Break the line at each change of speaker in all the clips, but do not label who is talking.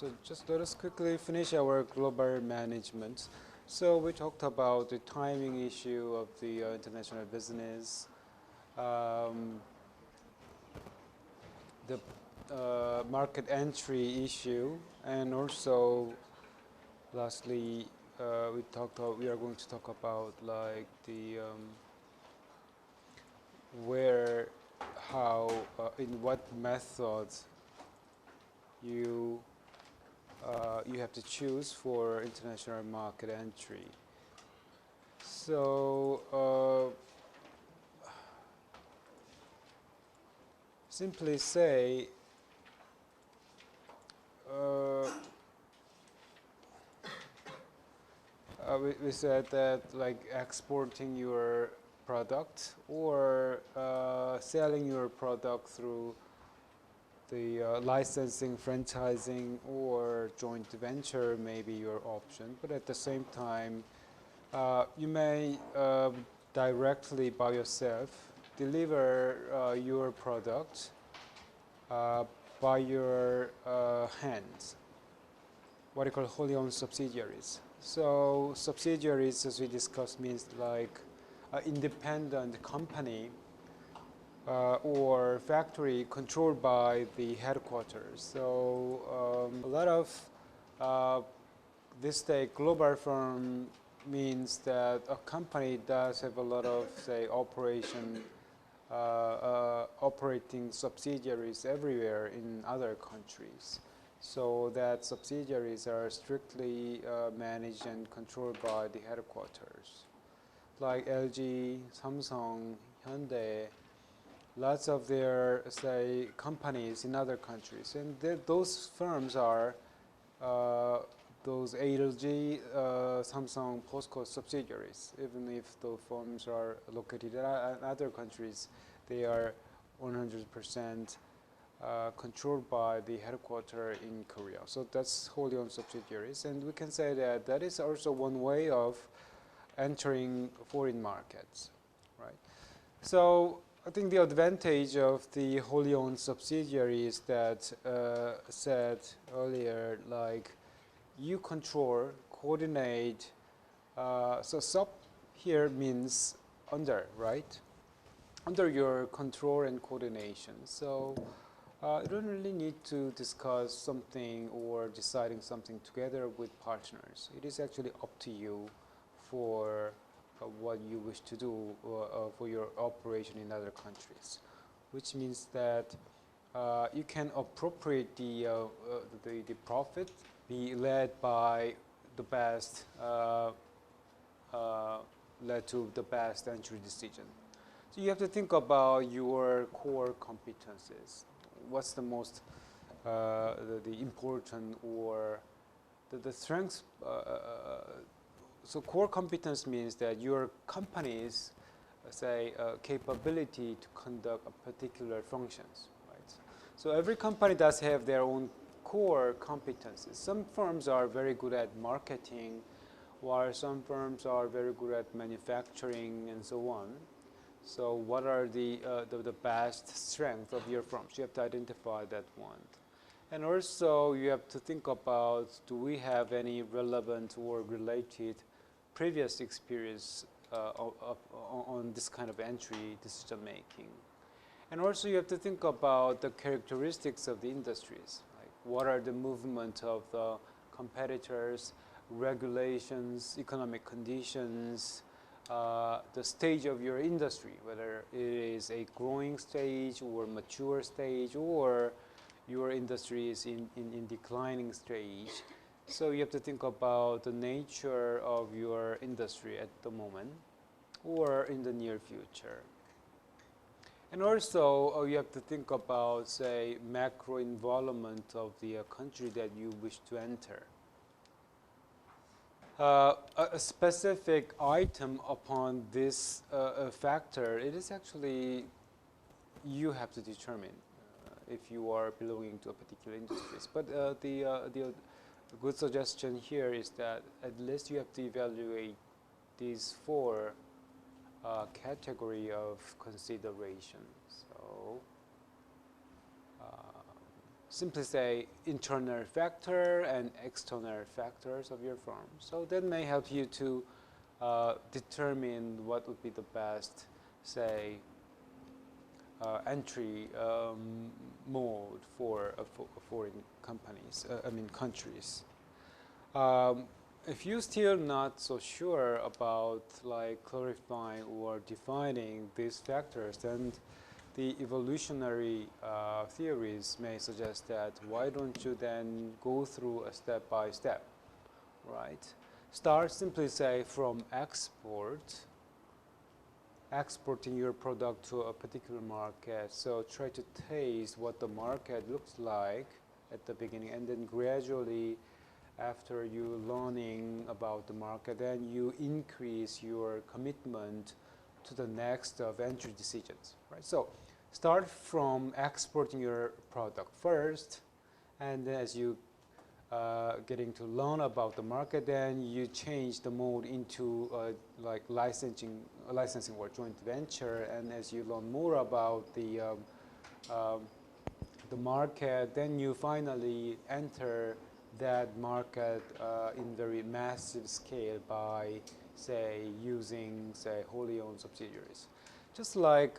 So just let us quickly finish our global management. So we talked about the timing issue of the international business, um, the market entry issue, and also lastly we are going to talk about like the where, how, in what methods you you have to choose for international market entry. So simply say we said that like exporting your product or selling your product through the licensing, franchising, or joint venture may be your option. But at the same time, you may directly by yourself deliver your product by your hands, what you call wholly owned subsidiaries. So subsidiaries, as we discussed, means like an independent company or factory controlled by the headquarters. So a lot of this day global firm means that a company does have a lot of, say, operating subsidiaries everywhere in other countries. So that subsidiaries are strictly managed and controlled by the headquarters, like LG, Samsung, Hyundai. Lots of their, say, companies in other countries, and those firms are those LG, Samsung, POSCO subsidiaries. Even if those firms are located in other countries, they are 100% controlled by the headquarters in Korea. So that's wholly owned subsidiaries, and we can say that that is also one way of entering foreign markets, right? So I think the advantage of the wholly owned subsidiary is that said earlier, like you control, coordinate. So sub here means under, right? Under your control and coordination. So you don't really need to discuss something or deciding something together with partners. It is actually up to you for what you wish to do for your operation in other countries, which means that you can appropriate the profit, be led by the best, led to the best entry decision. So you have to think about your core competences. What's the most the important or the strengths? So core competence means that your company's, say, capability to conduct a particular functions, right? So every company does have their own core competences. Some firms are very good at marketing, while some firms are very good at manufacturing and so on. So what are the best strength of your firms? You have to identify that one. And also you have to think about, do we have any relevant or related previous experience on this kind of entry decision making? And also you have to think about the characteristics of the industries. Like what are the movement of the competitors, regulations, economic conditions, the stage of your industry, whether it is a growing stage or mature stage, or your industry is in declining stage. So you have to think about the nature of your industry at the moment or in the near future. And also you have to think about, say, macro environment of the country that you wish to enter. A specific item upon this factor, it is actually you have to determine if you are belonging to a particular industry. But the good suggestion here is that at least you have to evaluate these four category of consideration. So simply say internal factor and external factors of your firm. So that may help you to determine what would be the best, say, entry mode for foreign companies, countries. If you're still not so sure about like clarifying or defining these factors, then the evolutionary theories may suggest that why don't you then go through a step by step, right? Start simply say from exporting your product to a particular market. So try to taste what the market looks like at the beginning, and then gradually after you learning about the market, then you increase your commitment to the next entry decisions, right? So start from exporting your product first, and then as you getting to learn about the market, then you change the mode into like licensing or joint venture. And as you learn more about the market, then you finally enter that market in very massive scale by, say, using, say, wholly owned subsidiaries. Just like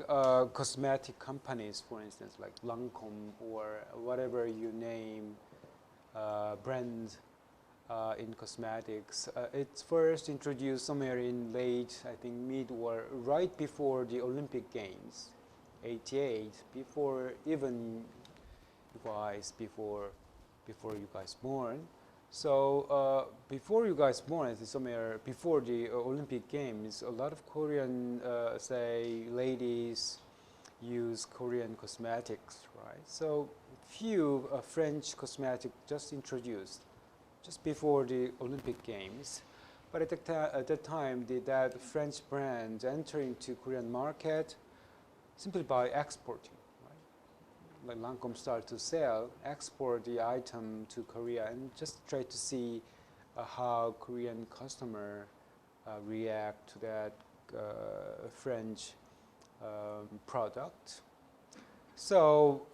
cosmetic companies, for instance, like Lancome or whatever you name brand in cosmetics. It's first introduced somewhere in late, I think, mid or right before the Olympic Games, 88, before even you guys, before you guys born. So before you guys born, somewhere before the Olympic Games, a lot of Korean, say, ladies use Korean cosmetics, right? So few French cosmetics just introduced just before the Olympic Games. But at that time, that French brand enter into Korean market simply by exporting. Like Lancome start to export the item to Korea and just try to see how Korean customer react to that French product. So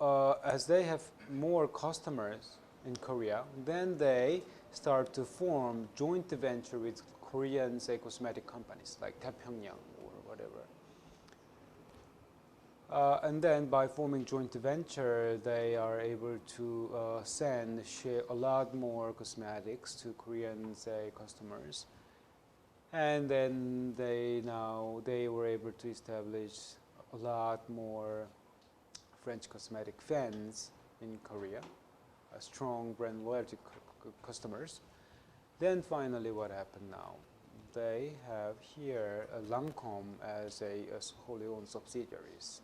as they have more customers in Korea, then they start to form joint venture with Korean, say, cosmetic companies like Taepyeongyang or whatever. And then by forming joint venture, they are able to share a lot more cosmetics to Korean, say, customers. And then they were able to establish a lot more French cosmetic fans in Korea, a strong brand loyalty customers. Then finally, what happened now? They have here Lancome as wholly owned subsidiaries.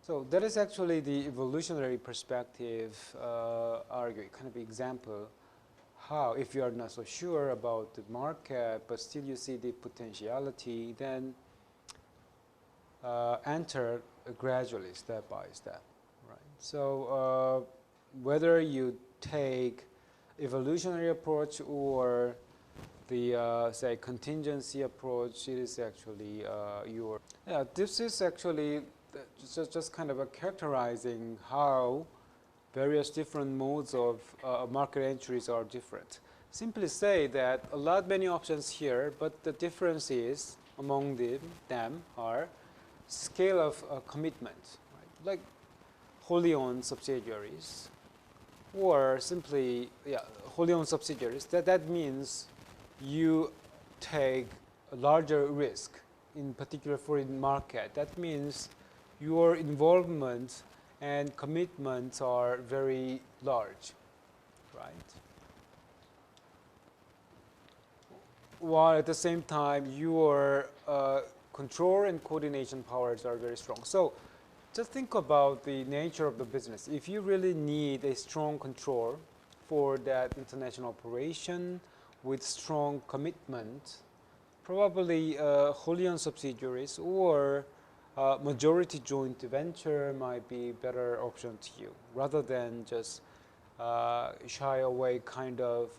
So that is actually the evolutionary perspective kind of example how, if you are not so sure about the market, but still you see the potentiality, then enter gradually, step by step, right? So whether you take evolutionary approach or the say contingency approach, it is actually this is actually just kind of characterizing how various different modes of market entries are different. Simply say that many options here, but the difference is among them are scale of commitment, right? Like wholly owned subsidiaries, or simply wholly owned subsidiaries. That means you take a larger risk in particular foreign market. That means your involvement and commitments are very large, right? While at the same time, your control and coordination powers are very strong. So just think about the nature of the business. If you really need a strong control for that international operation with strong commitment, probably wholly owned subsidiaries or majority joint venture might be a better option to you, rather than just shy away kind of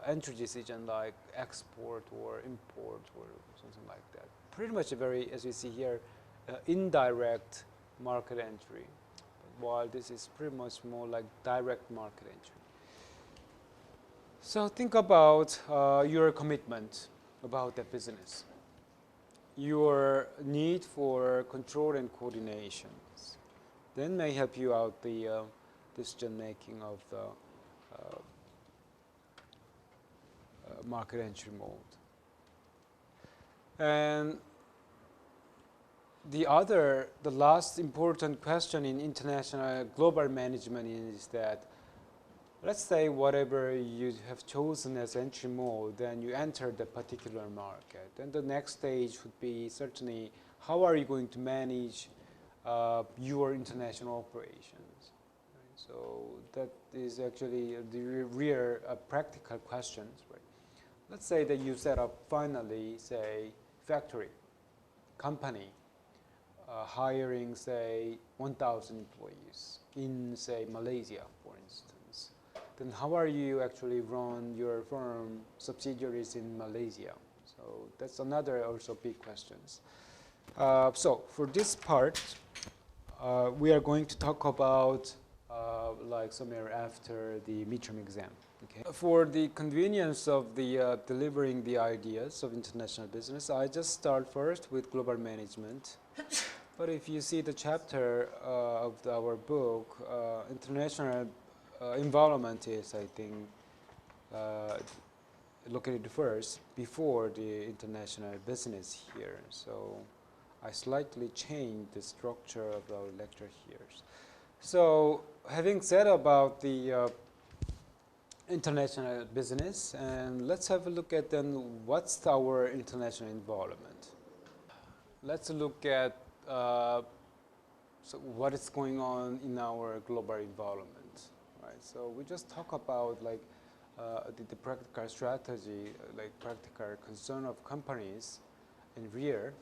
entry decision like export or import or something like that. Pretty much a very, as you see here, indirect market entry. while this is pretty much more like direct market entry. So think about your commitment about the business, your need for control and coordinations, then may help you out the decision making of the market entry mode. And the last important question in international global management is that, let's say whatever you have chosen as entry mode, then you enter the particular market. Then the next stage would be certainly how are you going to manage your international operations. Right? So that is actually the real practical questions. Right? Let's say that you set up finally, say, factory, company, hiring, say, 1,000 employees in, say, Malaysia, for instance. Then how are you actually run your firm subsidiaries in Malaysia? So that's another also big questions. So for this part, we are going to talk about like somewhere after the midterm exam. Okay. For the convenience of the delivering the ideas of international business, I just start first with global management. But if you see the chapter of our book, international environment is, I think, located first before the international business here. So I slightly changed the structure of our lecture here. So having said about the international business, and let's have a look at then what's our international involvement. Let's look at so what is going on in our global environment, right? So we just talk about like the practical strategy, like practical concern of companies in rear,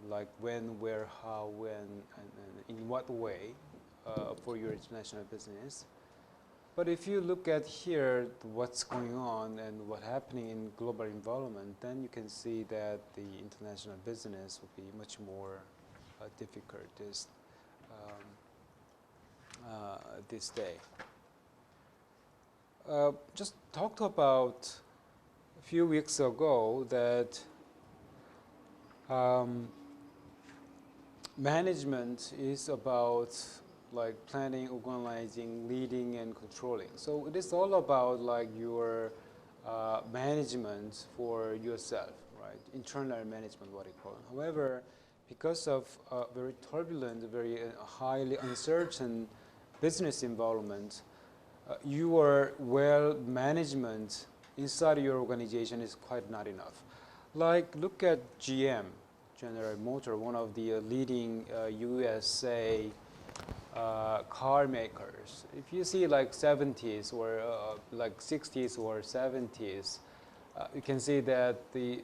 like when, where, how, when, and in what way for your international business. But if you look at here what's going on and what's happening in global environment, then you can see that the international business will be much more difficult this day. Just talked about a few weeks ago that management is about like planning, organizing, leading, and controlling. So it is all about like your management for yourself, right? Internal management, what you call it. However, because of very turbulent, very highly uncertain business environment, your well management inside your organization is quite not enough. Like look at GM, General Motor, one of the leading USA car makers. If you see like 70s or like 60s or 70s, you can see that the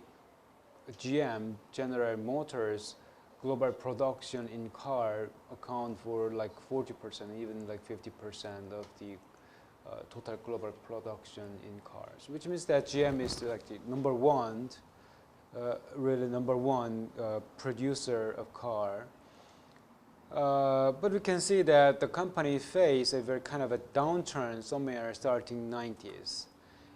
GM, General Motors, global production in car account for like 40%, even like 50% of the total global production in cars, which means that GM is like the number one, really number one producer of car. But we can see that the company faced a very kind of a downturn somewhere starting 90s.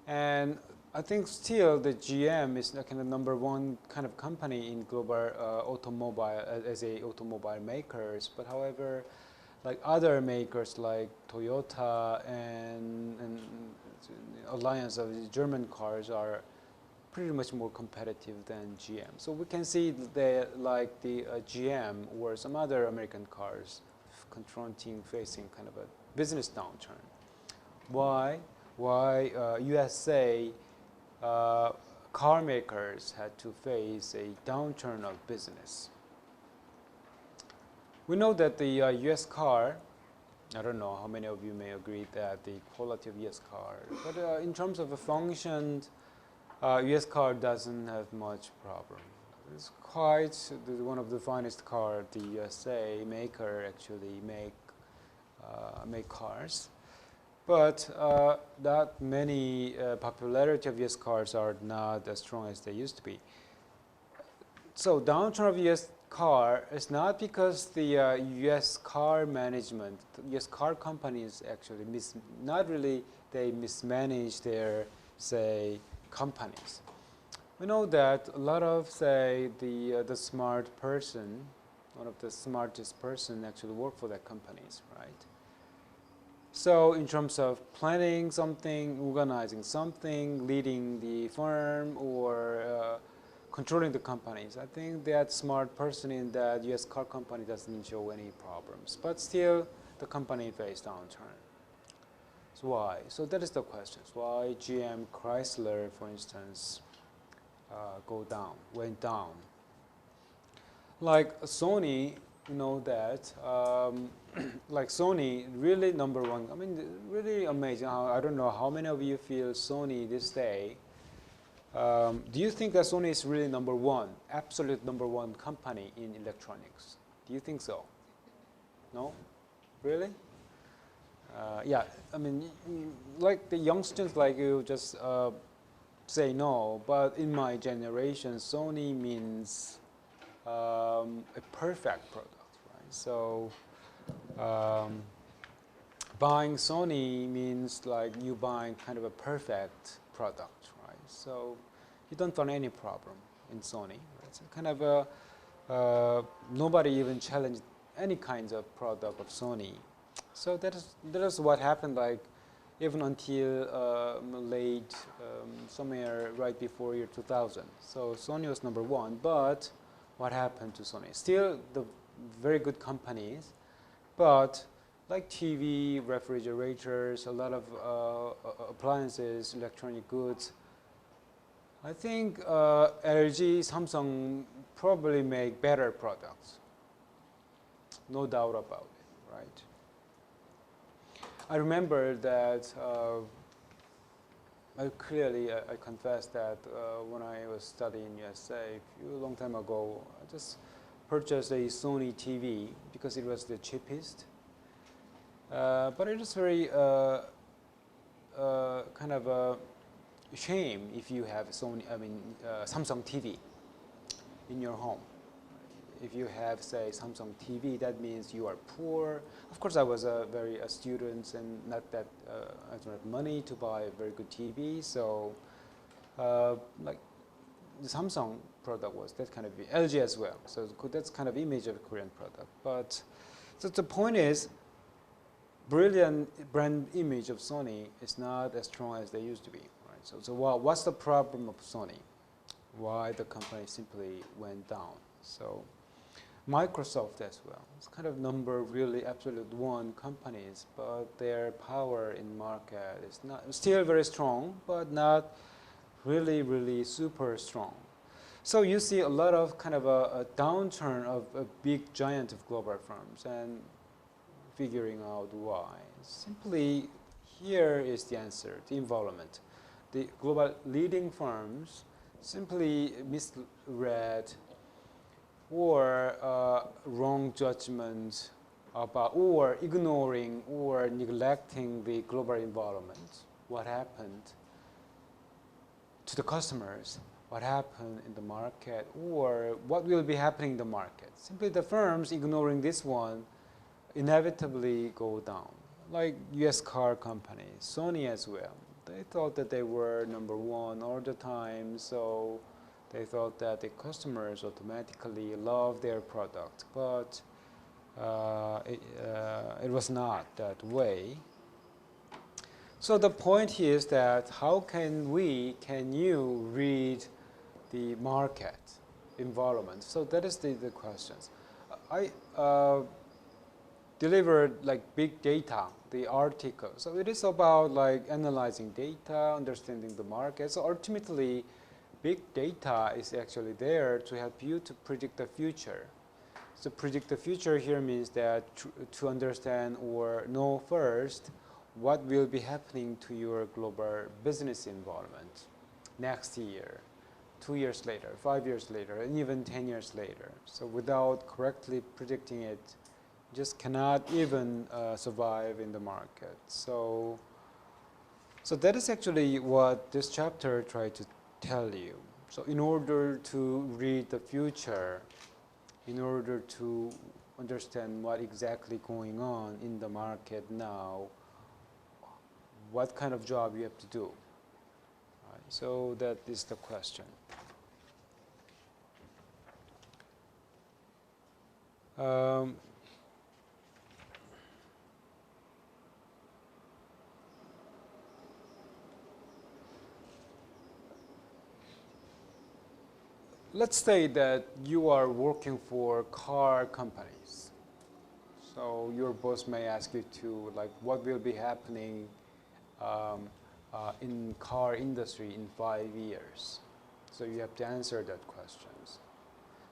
And I think still the GM is the kind of number one kind of company in global automobile as a automobile makers. But however, like other makers like Toyota and alliance of German cars are pretty much more competitive than GM. So we can see that like the GM or some other American cars facing kind of a business downturn. Why USA car makers had to face a downturn of business? We know that the US car, I don't know how many of you may agree that the quality of US car, but in terms of a function, US car doesn't have much problem. It's quite one of the finest car the USA maker actually make cars. But that many popularity of US cars are not as strong as they used to be. So downturn of US car is not because the U.S. car management, U.S. car companies actually not really they mismanage their, say, companies. We know that a lot of, say, the smart person, one of the smartest person actually work for that companies, right? So in terms of planning something, organizing something, leading the firm, or controlling the companies, I think that smart person in that U.S. car company doesn't show any problems. But still, the company faced downturn. So why? So that is the question. Why GM, Chrysler, for instance, went down. Like Sony, you know that, like Sony, really number one. I mean, really amazing. I don't know how many of you feel Sony this day. Do you think that Sony is really number one, absolute number one company in electronics? Do you think so? No? Really? Yeah, I mean, like the youngsters like you just say no, but in my generation, Sony means a perfect product, right? So buying Sony means like you buying kind of a perfect product, right? So you don't find any problem in Sony. Right? It's kind of a nobody even challenged any kinds of product of Sony. So that is what happened. Like even until late somewhere right before year 2000. So Sony was number one, but what happened to Sony? Still the very good companies, but like TV, refrigerators, a lot of appliances, electronic goods. I think LG, Samsung probably make better products. No doubt about it, right? I remember that I confess that when I was studying in USA a long time ago, I just purchased a Sony TV because it was the cheapest. But it is very kind of a shame if you have Samsung TV in your home. If you have, say, Samsung TV, that means you are poor. Of course, I was a student and not that I don't have money to buy a very good TV. So, like the Samsung product was that kind of LG as well. So that's kind of image of a Korean product. But so the point is, brilliant brand image of Sony is not as strong as they used to be. Right? So what's the problem of Sony? Why the company simply went down? So Microsoft as well. It's kind of number really absolute one companies, but their power in market is not still very strong, but not really super strong. So you see a lot of kind of a downturn of a big giant of global firms and figuring out why. Simply here is the answer, the environment. The global leading firms simply misread or wrong judgment about, or ignoring or neglecting the global environment. What happened to the customers? What happened in the market? Or what will be happening in the market? Simply the firms ignoring this one inevitably go down. Like US car companies, Sony as well. They thought that they were number one all the time, so they thought that the customers automatically love their product, but it was not that way. So the point is that how can you read the market environment? So that is the questions. I delivered like big data, the article. So it is about like analyzing data, understanding the market. So ultimately, big data is actually there to help you to predict the future. So predict the future here means that to understand or know first what will be happening to your global business environment next year, 2 years later, 5 years later, and even 10 years later. So without correctly predicting it, you just cannot even survive in the market. So that is actually what this chapter tried to tell you. So in order to read the future in order to understand what exactly going on in the market now, what kind of job you have to do. Right? So that is the question. Let's say that you are working for car companies. So your boss may ask you to, like, what will be happening in car industry in 5 years? So you have to answer that questions.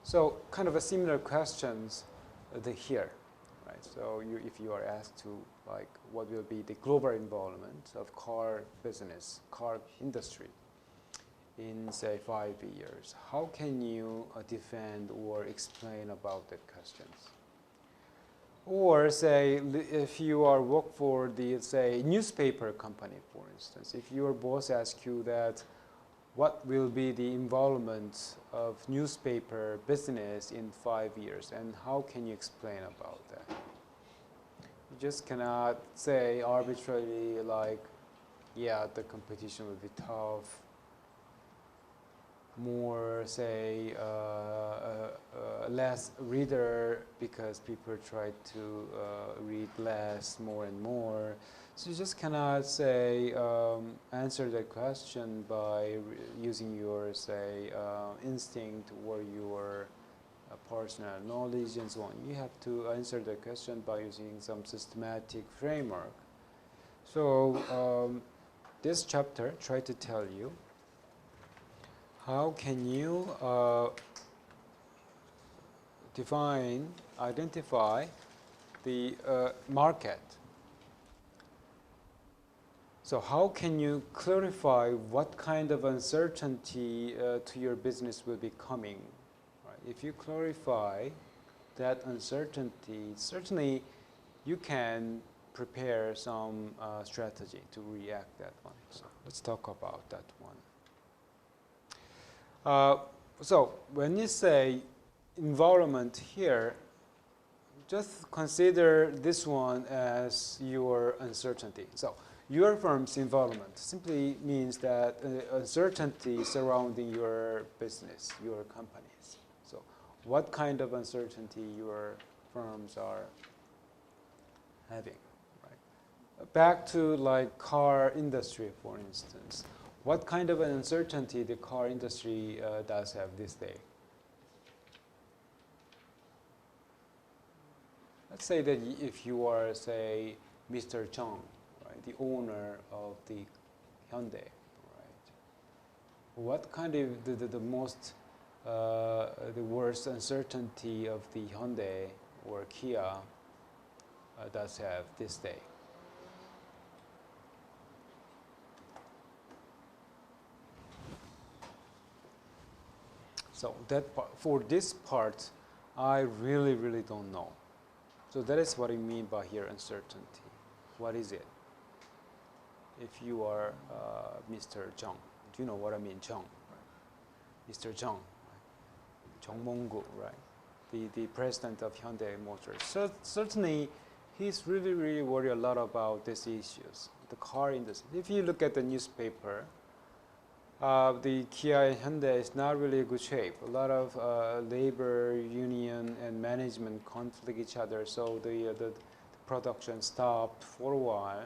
So kind of a similar questions here, right? So if you are asked to, like, what will be the global involvement of car business, car industry in, say, 5 years, how can you defend or explain about the questions? Or say, if you are work for the, say, newspaper company, for instance, if your boss asks you that, what will be the involvement of newspaper business in 5 years, and how can you explain about that? You just cannot say arbitrarily, like, yeah, the competition will be tough, more, say, less reader because people try to read less, more and more. So you just cannot say answer that question by using your, say, instinct or your personal knowledge and so on. You have to answer the question by using some systematic framework. So this chapter try to tell you how can you identify the market. So how can you clarify what kind of uncertainty to your business will be coming? Right? If you clarify that uncertainty, certainly you can prepare some strategy to react that one. So let's talk about that one. So when you say environment here, just consider this one as your uncertainty. So your firm's environment simply means that uncertainty surrounding your business, your companies. So what kind of uncertainty your firms are having, right? Back to, like, car industry, for instance. What kind of an uncertainty the car industry does have this day? Let's say that if you are, say, Mr. Chung, right, the owner of the Hyundai, right? What kind of the most the worst uncertainty of the Hyundai or Kia does have this day? So that part, for this part, I really, really don't know. So that is what I mean by here uncertainty. What is it? If you are Mr. Chung, do you know what I mean, Chung? Right? Mr. Chung, right? Chung Mong-gu, right? The president of Hyundai Motors. So certainly, he's really, really worried a lot about these issues, the car industry. If you look at the newspaper, the Kia and Hyundai is not really in good shape. A lot of labor union and management conflict each other, so the production stopped for a while.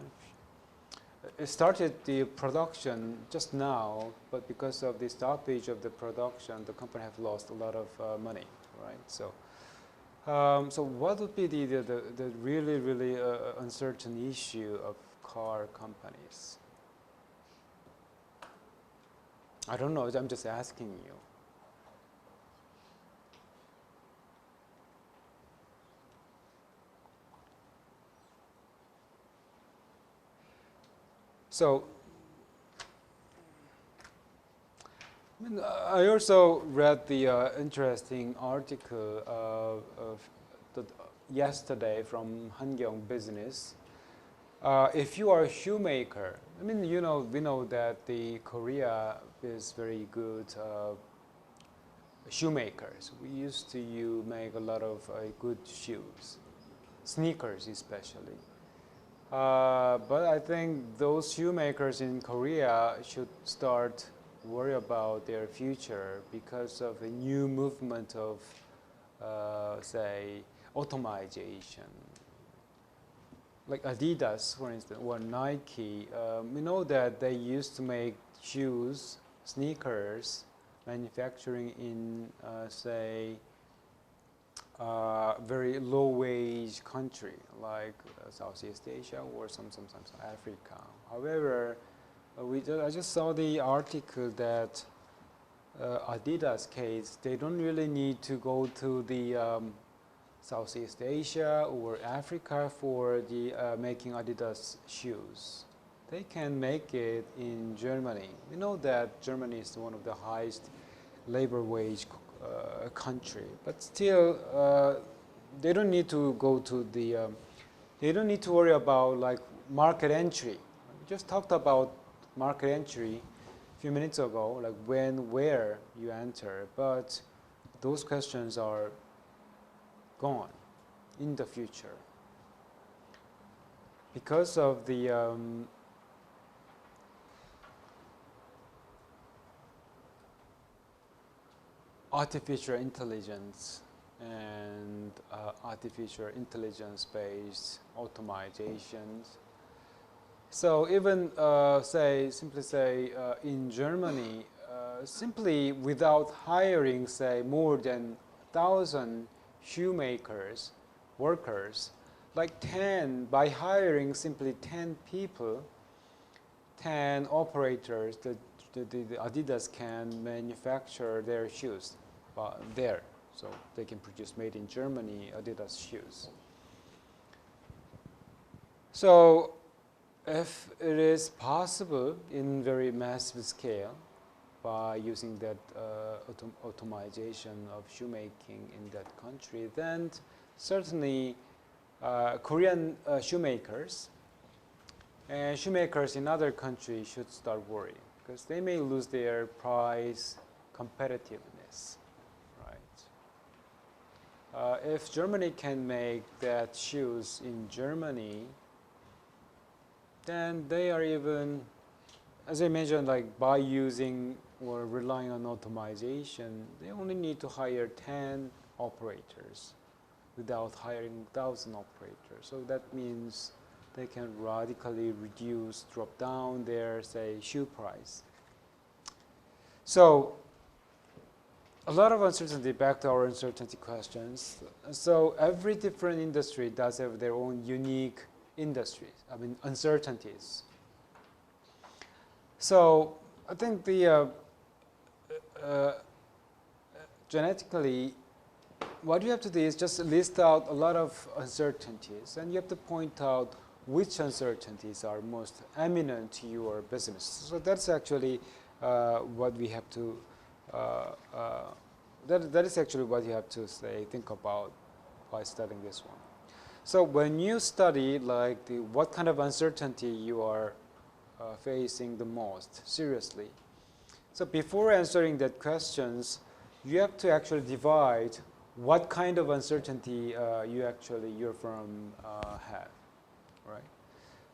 It started the production just now, but because of the stoppage of the production, the company have lost a lot of money, right? So, so what would be the really, really uncertain issue of car companies? I don't know, I'm just asking you. So, I also read the interesting article of yesterday from Hangyong Business. If you are a shoemaker, I mean, we know that the Korea is very good shoemakers. We used to make a lot of good shoes, sneakers especially. But I think those shoemakers in Korea should start worry about their future because of a new movement of, say, automation. Like Adidas, for instance, or Nike, we know that they used to make shoes, sneakers, manufacturing in, say, very low-wage country like Southeast Asia or sometimes Africa. However, I just saw the article that Adidas case, they don't really need to go to the Southeast Asia or Africa for the making Adidas shoes. They can make it in Germany. We know that Germany is one of the highest labor wage country, but still they don't need to go to the they don't need to worry about like market entry. We just talked about market entry a few minutes ago, like when, where you enter, but those questions are gone in the future because of the artificial intelligence and artificial intelligence-based automations. So even simply say in Germany, simply without hiring say more than 1,000 shoemakers, workers, like 10, by hiring simply 10 people, 10 operators, the Adidas can manufacture their shoes there. So they can produce made in Germany Adidas shoes. So if it is possible in very massive scale by using that automation of shoemaking in that country, then certainly Korean shoemakers and shoemakers in other countries should start worrying because they may lose their price competitiveness, right? If Germany can make that shoes in Germany, then they are even, as I mentioned, like by using or relying on automation, they only need to hire 10 operators without hiring 1,000 operators. So that means they can radically reduce, drop down their, say, shoe price. So a lot of uncertainty, back to our uncertainty questions. So every different industry does have their own unique uncertainties. So I think the genetically, what you have to do is just list out a lot of uncertainties, and you have to point out which uncertainties are most eminent to your business. So that's actually what we have to, that is actually what you have to think about by studying this one. So when you study like what kind of uncertainty you are facing the most seriously, so before answering that questions, you have to actually divide what kind of uncertainty your firm had, right?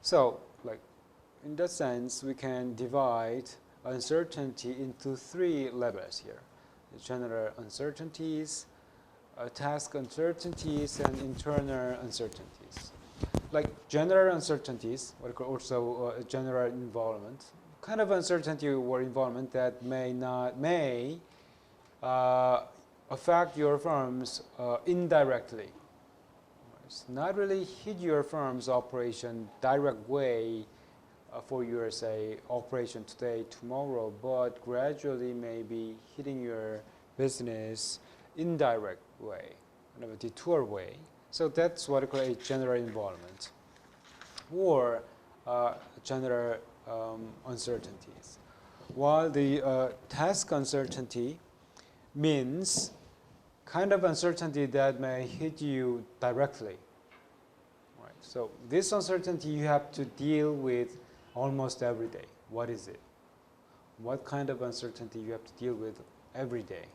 So like in that sense, we can divide uncertainty into 3 levels here: the general uncertainties, task uncertainties, and internal uncertainties. Like general uncertainties, what we call also general involvement, kind of uncertainty or involvement that may affect your firms indirectly. It's not really hit your firm's operation direct way for your, say, operation today, tomorrow, but gradually maybe hitting your business indirect way, kind of a detour way. So that's what we call a general involvement or general uncertainties. While the task uncertainty means kind of uncertainty that may hit you directly. Right? So this uncertainty you have to deal with almost every day. What is it? What kind of uncertainty you have to deal with every day?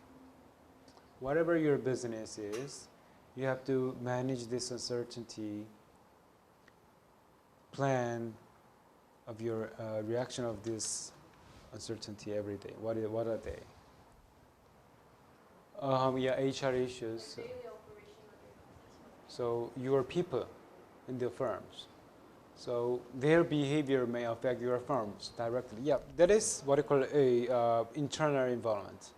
whatever your business is, you have to manage this uncertainty, plan of your reaction of this uncertainty every day. What are they? Yeah, HR issues. So your people in the firms. So their behavior may affect your firms directly. Yeah, that is what I call a internal environment,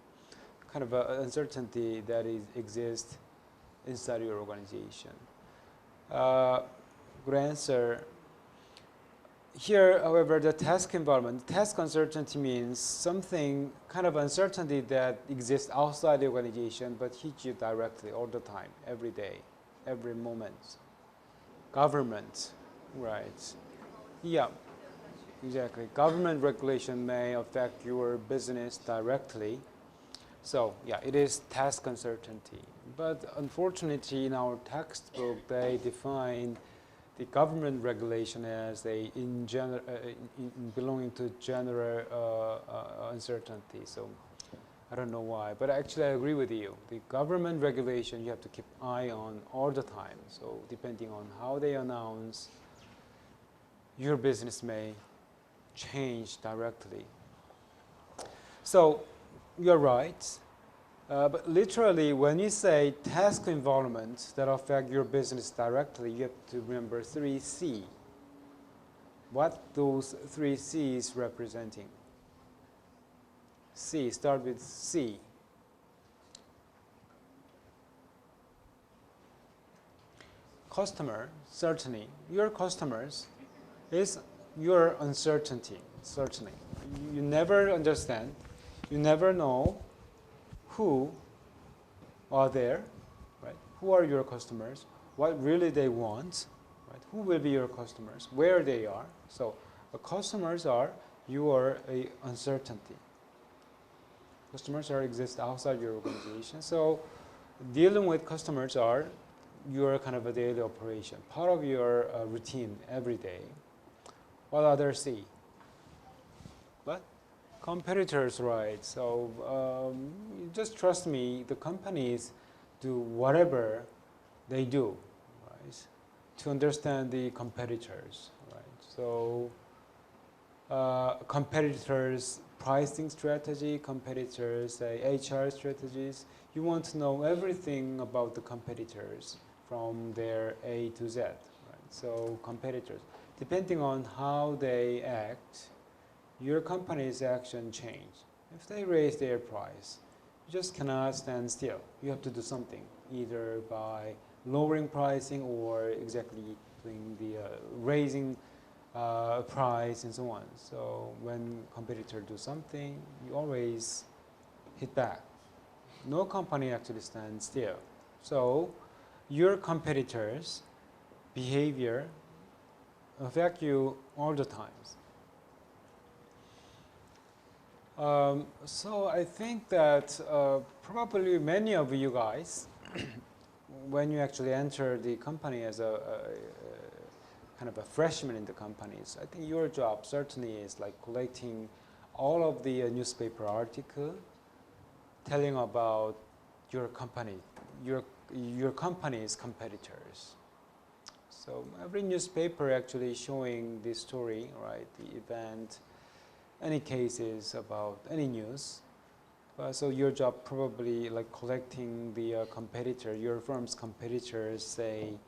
kind of an uncertainty that exists inside your organization. Good answer. Here, however, the task environment, task uncertainty means something kind of uncertainty that exists outside the organization but hits you directly all the time, every day, every moment. Government, right? Yeah, exactly. Government regulation may affect your business directly. So, yeah, it is task uncertainty. But unfortunately, in our textbook, they define the government regulation as belonging to general uncertainty. So I don't know why, but actually I agree with you. The government regulation you have to keep an eye on all the time. So depending on how they announce, your business may change directly. So you're right. But literally, when you say task environment that affect your business directly, you have to remember 3C. What those 3 C's representing? C, start with C. Customer, certainly. Your customers is your uncertainty, certainly. You never understand, you never know who are there, right? Who are your customers? What really they want, right? Who will be your customers? Where they are? So, the customers are your uncertainty. Customers exist outside your organization. So, dealing with customers are your kind of a daily operation, part of your routine every day. What others see? What? Competitors, right? So just trust me, the companies do whatever they do, right, to understand the competitors, right? So competitors' pricing strategy, competitors' HR strategies. You want to know everything about the competitors from their A to Z, right? So competitors, depending on how they act, your company's action change. If they raise their price, you just cannot stand still. You have to do something, either by lowering pricing or exactly doing the raising price and so on. So when competitors do something, you always hit back. No company actually stands still. So your competitors' behavior affect you all the times. So I think that probably many of you guys, when you actually enter the company as a kind of a freshman in the companies, I think your job certainly is like collecting all of the newspaper article telling about your company, your company's competitors. So every newspaper actually showing the story, right, the event, any cases about any news. So your job probably like collecting the competitor, your firm's competitors, say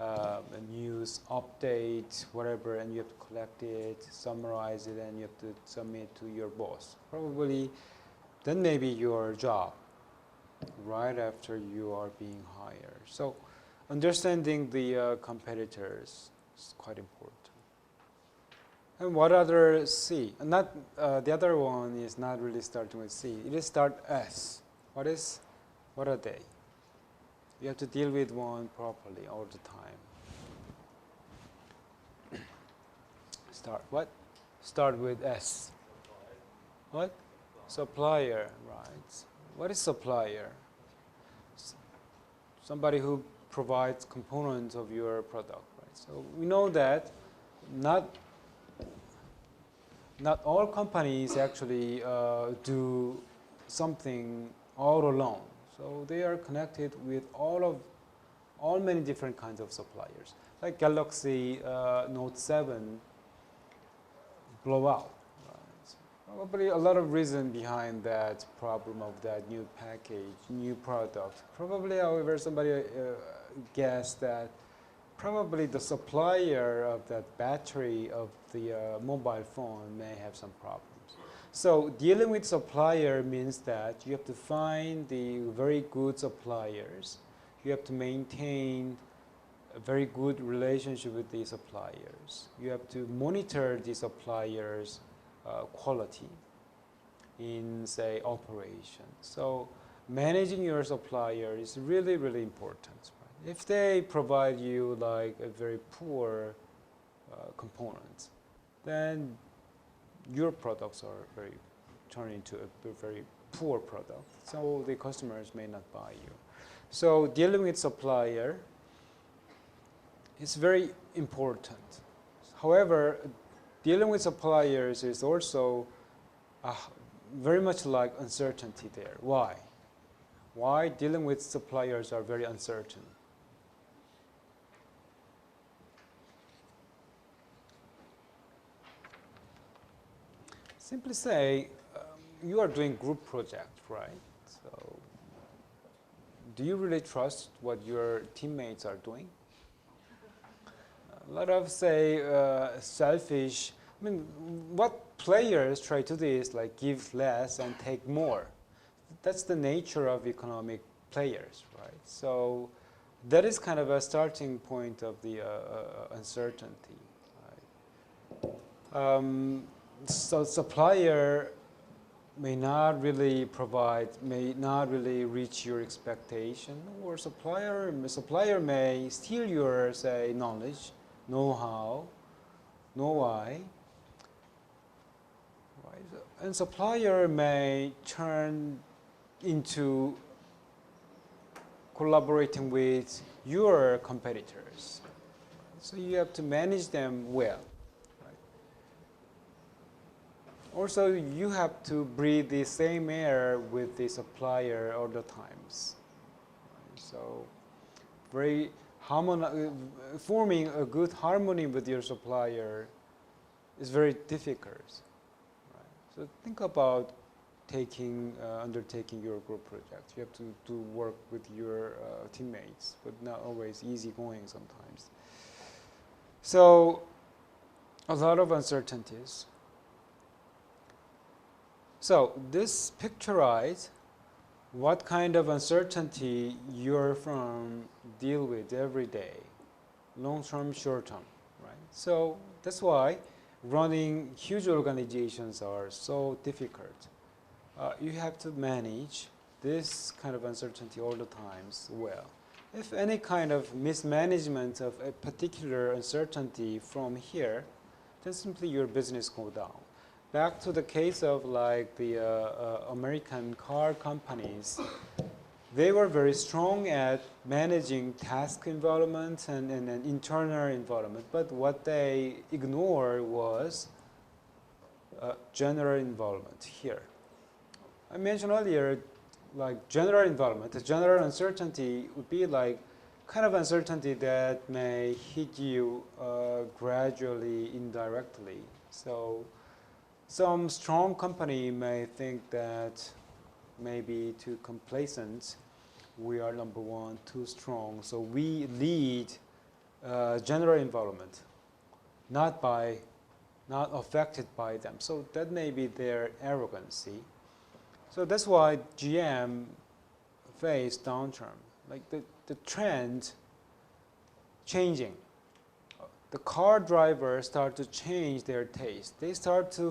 a news update, whatever, and you have to collect it, summarize it, and you have to submit to your boss. Probably then maybe your job right after you are being hired. So understanding the competitors is quite important. And what other C? Not the other one is not really starting with C. It is start S. What are they? You have to deal with one properly all the time. Start what? Start with S. What? Supplier, right? What is supplier? Somebody who provides components of your product, right? So we know that not all companies actually do something all alone. So they are connected with all many different kinds of suppliers. Like Galaxy Note 7 blowout. Right? So probably a lot of reason behind that problem of that new package, new product. Probably, however, somebody guessed that probably the supplier of that battery of the mobile phone may have some problems. So dealing with supplier means that you have to find the very good suppliers. You have to maintain a very good relationship with the suppliers. You have to monitor the suppliers' quality in, say, operation. So managing your supplier is really, really important. Right? If they provide you like a very poor component, then your products are turn into a very poor product. So the customers may not buy you. So dealing with supplier is very important. However, dealing with suppliers is also very much like uncertainty there. Why? Why dealing with suppliers are very uncertain? Simply say, you are doing group project, right? So do you really trust what your teammates are doing? A lot of, say, selfish, I mean, what players try to do is like give less and take more. That's the nature of economic players, right? So that is kind of a starting point of the uncertainty. Right? So supplier may not really provide, may not really reach your expectation, or supplier may steal your, say, knowledge, know-how, know-why. Right? And supplier may turn into collaborating with your competitors. So you have to manage them well. Also, you have to breathe the same air with the supplier all the times. So, forming a good harmony with your supplier is very difficult. Right? So think about undertaking your group project. You have to work with your teammates, but not always easy going sometimes. So, a lot of uncertainties. So this picturizes what kind of uncertainty your firm deal with every day, long-term, short-term, right? So that's why running huge organizations are so difficult. You have to manage this kind of uncertainty all the times well. If any kind of mismanagement of a particular uncertainty from here, then simply your business go down. Back to the case of like the American car companies, they were very strong at managing task environment and internal environment, but what they ignored was general environment here. I mentioned earlier, like general environment, the general uncertainty would be like kind of uncertainty that may hit you gradually, indirectly. So some strong company may think that maybe too complacent, we are number one, too strong, so we lead general environment, not affected by them. So that may be their arrogancy. So that's why GM faced downturn, like the trend changing. The car drivers start to change their taste. They start to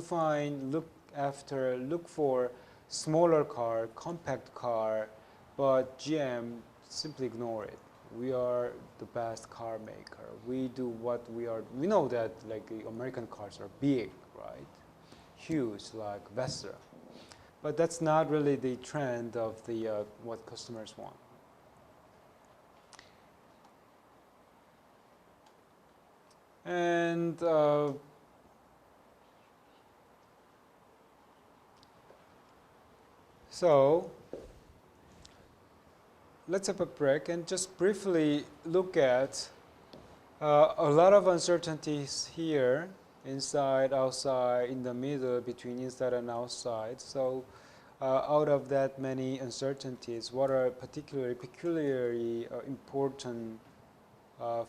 look for smaller car, compact car, but GM simply ignore it. We are the best car maker. We do what we are. We know that like the American cars are big, right? Huge, like Vespa. But that's not really the trend of the what customers want. And so let's have a break and just briefly look at a lot of uncertainties here, inside, outside, in the middle, between inside and outside. So out of that many uncertainties, what are peculiarly important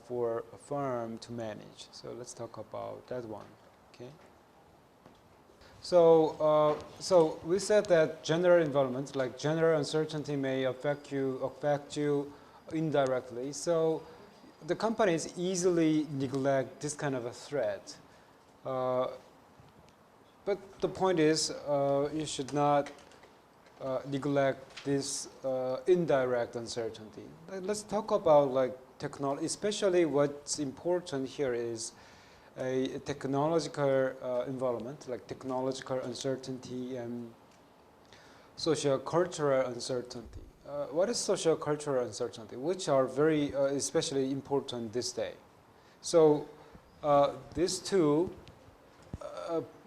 for a firm to manage? So let's talk about that one. Okay. So we said that general environment, like general uncertainty, may affect you indirectly. So the companies easily neglect this kind of a threat. But the point is, you should not neglect this indirect uncertainty. Let's talk about like technology, especially what's important here is a technological environment, like technological uncertainty and socio-cultural uncertainty. What is socio-cultural uncertainty, which are very especially important this day? So these two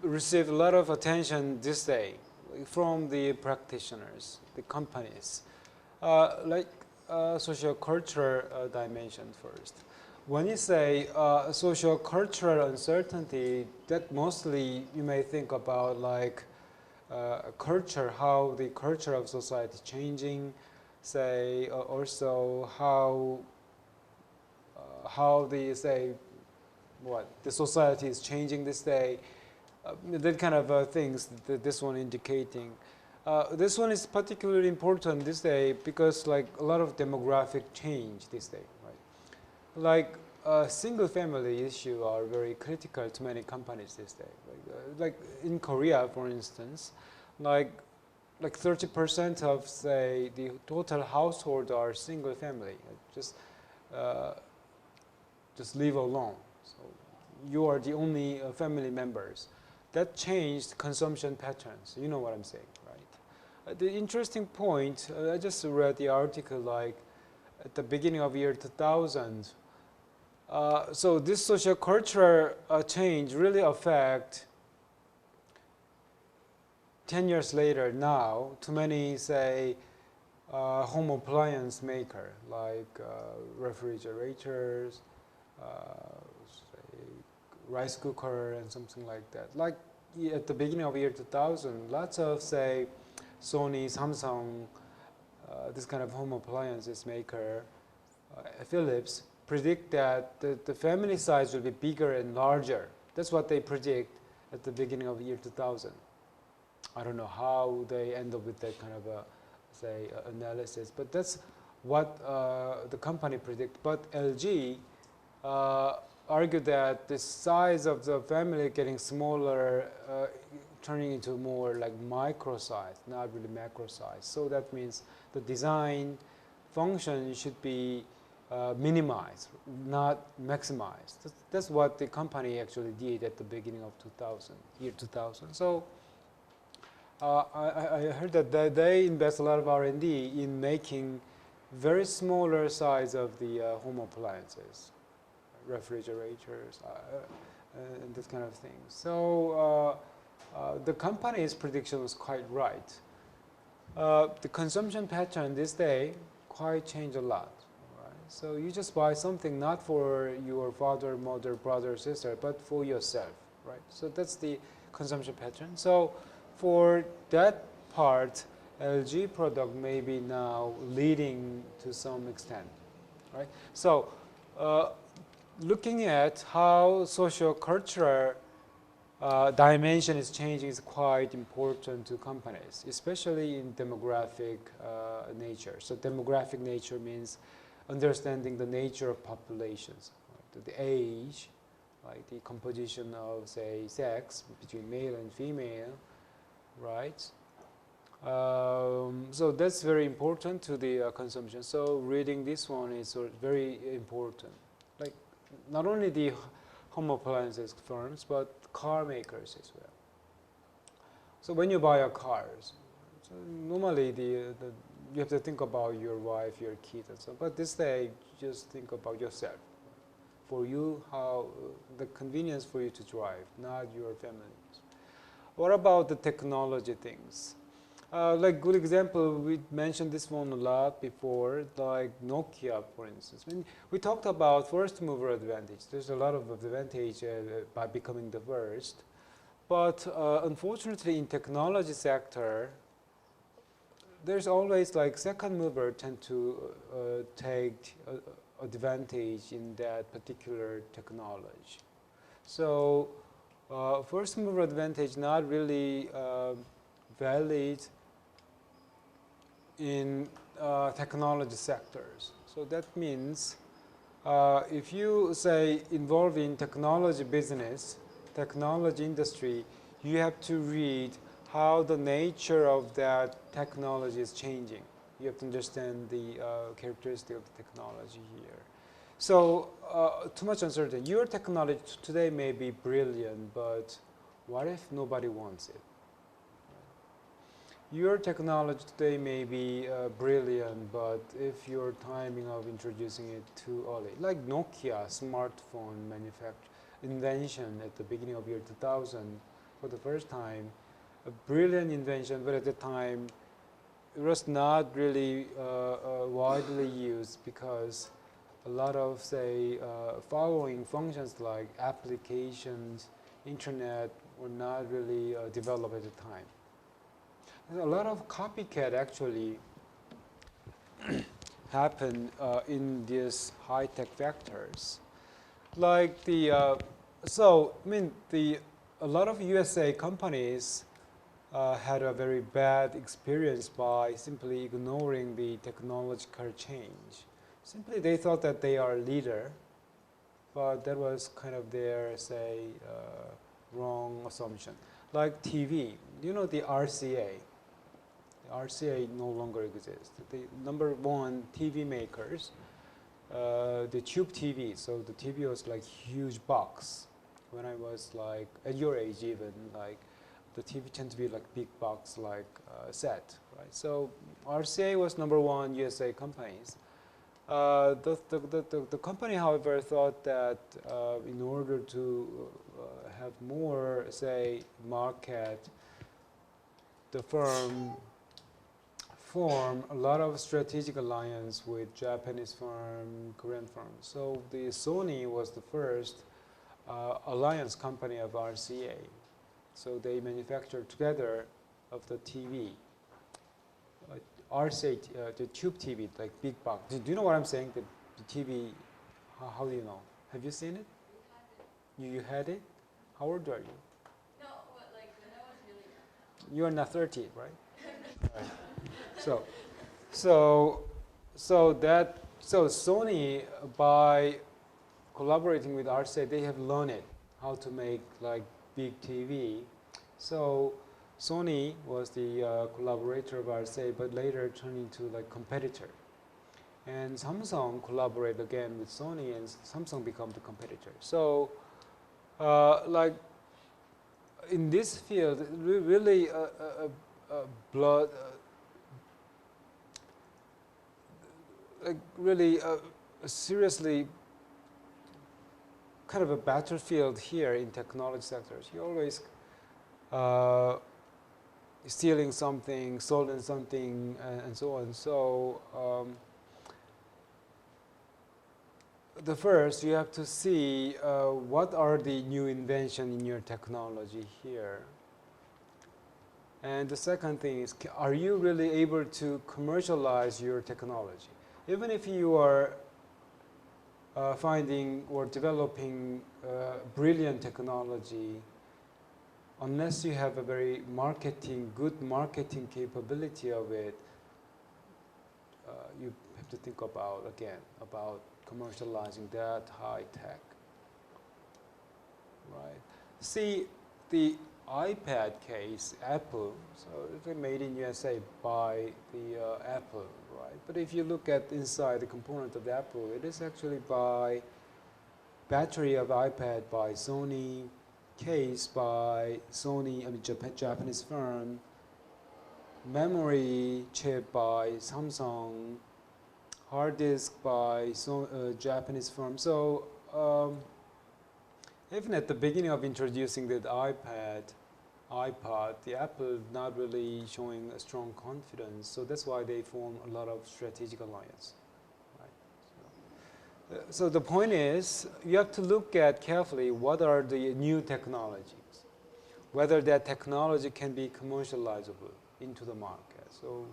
receive a lot of attention this day from the practitioners, the companies, like socio-cultural dimension first. When you say socio-cultural uncertainty, that mostly you may think about like culture, how the culture of society is changing, say also how the say what the society is changing this day, that kind of things that this one indicating. This one is particularly important this day because like a lot of demographic change this day, right? Like single family issue are very critical to many companies this day. Like in Korea, for instance, like 30% of say the total household are single family. Just live alone. So you are the only family members. That changed consumption patterns. You know what I'm saying, right? The interesting point, I just read the article like at the beginning of year 2000. So this social cultural change really affect 10 years later now to many say home appliance maker like refrigerators, say rice cooker and something like that. Like at the beginning of year 2000, lots of say Sony, Samsung, this kind of home appliances maker, Philips, predict that the family size will be bigger and larger. That's what they predict at the beginning of the year 2000. I don't know how they end up with that kind of a, say, analysis, but that's what the company predict. But LG argued that the size of the family getting smaller, turning into more like micro size, not really macro size. So that means the design function should be minimized, not maximized. That's what the company actually did at the beginning of 2000, year 2000. So I heard that they invest a lot of R&D in making very smaller size of the home appliances, refrigerators, and this kind of thing. So the company's prediction was quite right. The consumption pattern this day quite changed a lot. So you just buy something not for your father, mother, brother, sister, but for yourself, right? So that's the consumption pattern. So for that part, LG product may be now leading to some extent, right? So looking at how socio-cultural dimension is changing is quite important to companies, especially in demographic nature. So demographic nature means understanding the nature of populations, right? The age, like the composition of, say, sex between male and female, right? So that's very important to the consumption. So reading this one is very important. Like not only the home appliances firms, but car makers as well. So when you buy a car, so normally you have to think about your wife, your kids, and so on. But this day, just think about yourself. For you, how the convenience for you to drive, not your family. What about the technology things? Like good example, we mentioned this one a lot before, like Nokia, for instance. When we talked about first mover advantage, there's a lot of advantage by becoming the first. But unfortunately, in technology sector, there's always like second mover tend to take advantage in that particular technology. So first mover advantage not really valid in technology sectors. So that means if you say involved in technology business, technology industry, you have to read how the nature of that technology is changing. You have to understand the characteristic of the technology here. So too much uncertainty. Your technology today may be brilliant, but what if nobody wants it? Your technology today may be brilliant, but if your timing of introducing it too early, like Nokia smartphone invention at the beginning of year 2000 for the first time, a brilliant invention, but at the time it was not really widely used because a lot of, say, following functions like applications, internet were not really developed at the time. A lot of copycat actually happen in these high-tech vectors. Like a lot of USA companies had a very bad experience by simply ignoring the technological change. Simply they thought that they are a leader, but that was kind of their, say, wrong assumption. Like TV, you know the RCA. RCA no longer exists. The number one TV makers, the tube TV. So the TV was like huge box. When I was like at your age even, like the TV tend to be like big box like set, right? So RCA was number one USA companies. The company, however, thought that in order to have more, say, market, the firm form a lot of strategic alliance with Japanese firm, Korean firms. So the Sony was the first alliance company of RCA. So they manufactured together of the TV. RCA, the tube TV, like big box. Do you know what I'm saying? The TV, how do you know? Have you seen it? You had it? How old are you?
No, but like when I was really young.
You are not 30, right? Right. So Sony, by collaborating with RCA, they have learned it, how to make like big TV. So Sony was the collaborator of RCA, but later turned into like competitor. And Samsung collaborated again with Sony, and Samsung become the competitor. So like in this field, really blood. Like really seriously kind of a battlefield here in technology sectors. You always stealing something, stolen something, and so on. So the first, you have to see what are the new invention in your technology here. And the second thing is, are you really able to commercialize your technology? Even if you are finding or developing brilliant technology, unless you have a very good marketing capability of it, you have to think about commercializing that high tech, right? See, the iPad case, Apple, so it's made in USA by the Apple, right? But if you look at inside the component of the Apple, it is actually by battery of iPad by Sony, case by Sony, Japanese firm, memory chip by Samsung, hard disk by Japanese firm. So even at the beginning of introducing the iPad, iPod, the Apple not really showing a strong confidence. So that's why they form a lot of strategic alliance. Right? So the point is, you have to look at carefully what are the new technologies, whether that technology can be commercializable into the market. So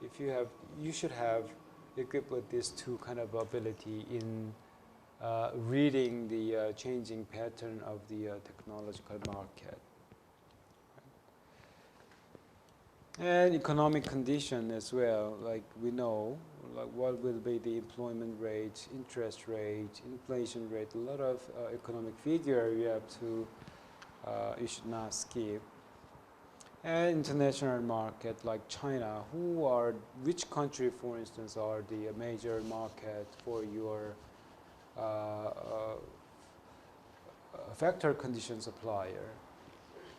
if you have, you should have equipped with these two kind of ability in reading the changing pattern of the technological market. And economic condition as well, like we know, like what will be the employment rate, interest rate, inflation rate, a lot of economic figure you have to, you should not skip. And international market like China, which country, for instance, are the major market for your factor condition supplier?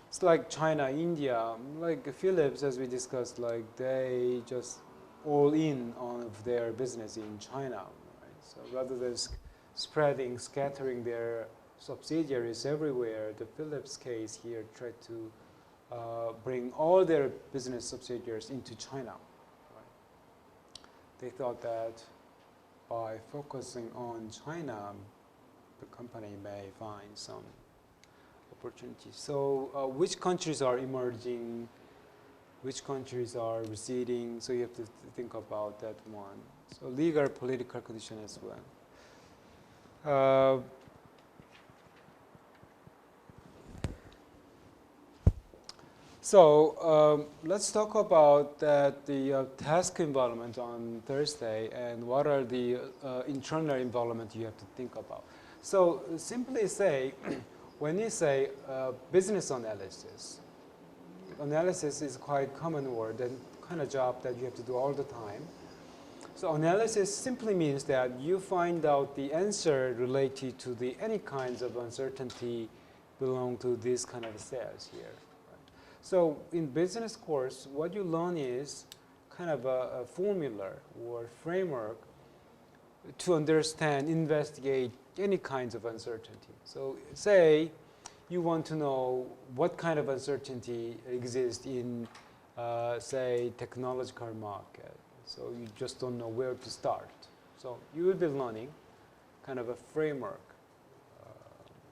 It's like China, India, like Philips, as we discussed, like they just all in on their business in China, right? So rather than scattering their subsidiaries everywhere, the Philips case here tried to bring all their business subsidiaries into China. Right? They thought that by focusing on China, the company may find some opportunities. So which countries are emerging, which countries are receding, so you have to think about that one. So legal, political condition as well. So let's talk about the task environment on Thursday and what are the internal environment you have to think about. So simply say, when you say business analysis is quite common word and kind of job that you have to do all the time. So analysis simply means that you find out the answer related to the any kinds of uncertainty belong to this kind of cells here. So in business course, what you learn is kind of a formula or framework to understand, investigate any kinds of uncertainty. So say you want to know what kind of uncertainty exists in, say, technological market. So you just don't know where to start. So you will be learning kind of a framework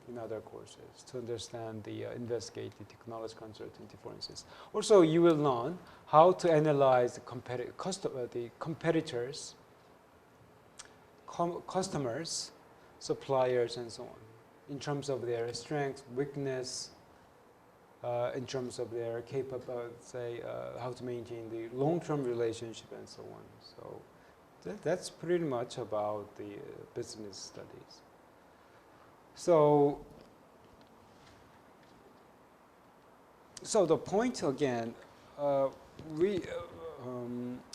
in other courses to understand the investigate the technological uncertainty, for instance. Also, you will learn how to analyze the competitors, customers, suppliers, and so on, in terms of their strength, weakness, in terms of their capability, how to maintain the long-term relationship, and so on. So that's pretty much about the business studies. So the point again,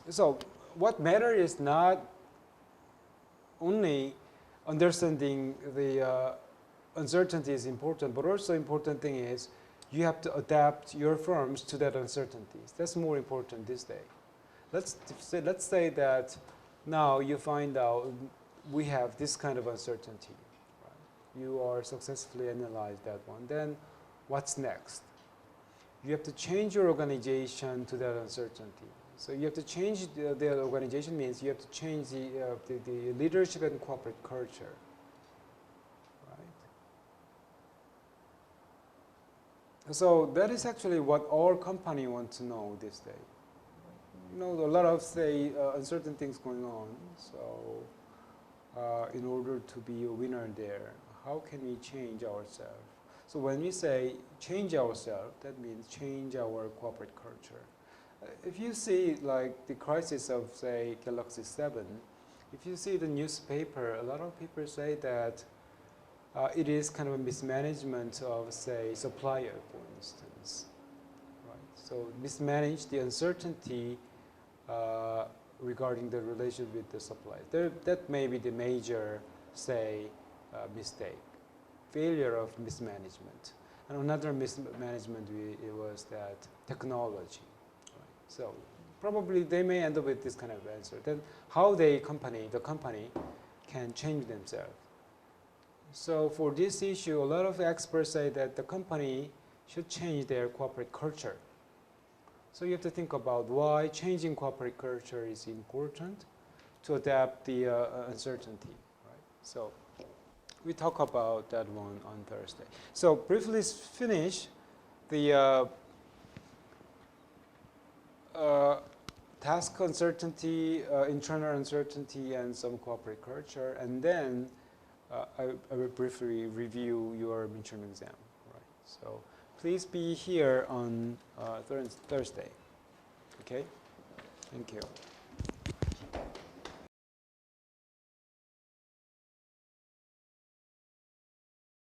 so what matters is not only understanding the uncertainty is important, but also important thing is you have to adapt your firms to that uncertainties. That's more important this day. Let's say that now you find out we have this kind of uncertainty. You are successfully analyzed that one. Then what's next? You have to change your organization to that uncertainty. So you have to change the organization means you have to change the leadership and corporate culture. Right? So that is actually what our company wants to know this day. You know, a lot of, say, uncertain things going on. So in order to be a winner there, how can we change ourselves? So when we say change ourselves, that means change our corporate culture. If you see like the crisis of, say, Galaxy 7, if you see the newspaper, a lot of people say that it is kind of a mismanagement of, say, supplier, for instance. Right? So mismanage the uncertainty regarding the relationship with the supplier. That may be the major, say, mistake, failure of mismanagement. And another mismanagement it was that technology. Right? So probably they may end up with this kind of answer. Then how the company can change themselves. So for this issue, a lot of experts say that the company should change their corporate culture. So you have to think about why changing corporate culture is important to adapt the uncertainty, right? So we talk about that one on Thursday. So briefly finish the task uncertainty, internal uncertainty, and some corporate culture, and then I will briefly review your midterm exam. Right. So please be here on Thursday. Okay. Thank you.